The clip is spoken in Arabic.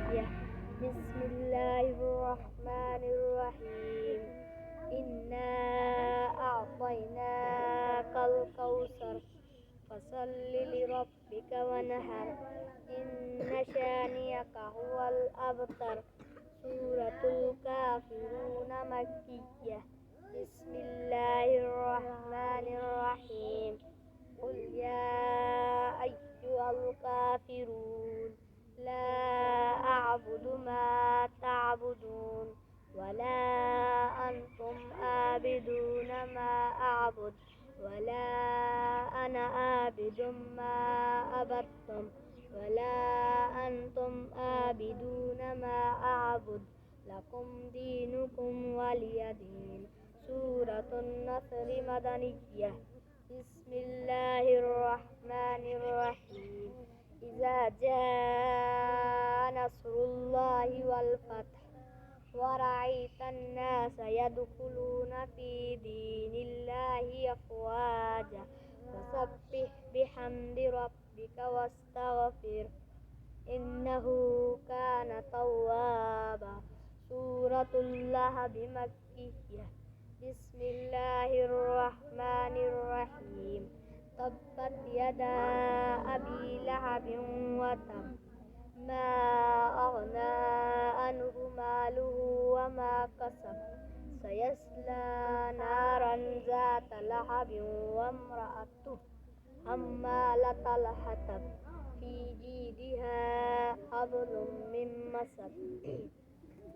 مدنية. بسم الله الرحمن الرحيم. إنا أعطيناك الكوثر فصل لربك وانحر إن شانئك هو الأبتر. سورة الكافرون مكية. بسم الله الرحمن الرحيم. قل يا أيها الكافرون لا أعبد ما تعبدون ولا أنتم عابدون ما أعبد ولا أنا عابد ما عبدتم ولا أنتم عابدون ما أعبد لكم دينكم ولي دين. سورة النصر مدنية. بسم الله الرحمن الرحيم. إذا جاء نصر الله والفتح ورأيت الناس يدخلون في دين الله أفواجا فسبح بحمد ربك واستغفر إنه كان توابا. سورة اللهب مكية. بسم الله الرحمن الرحيم. تبت يدا أبي لهب وتب ما أغنى عنه ماله وما كسب سيصلى نارا ذات لهب وامرأته حمالة الحطب في جيدها حبل من مسد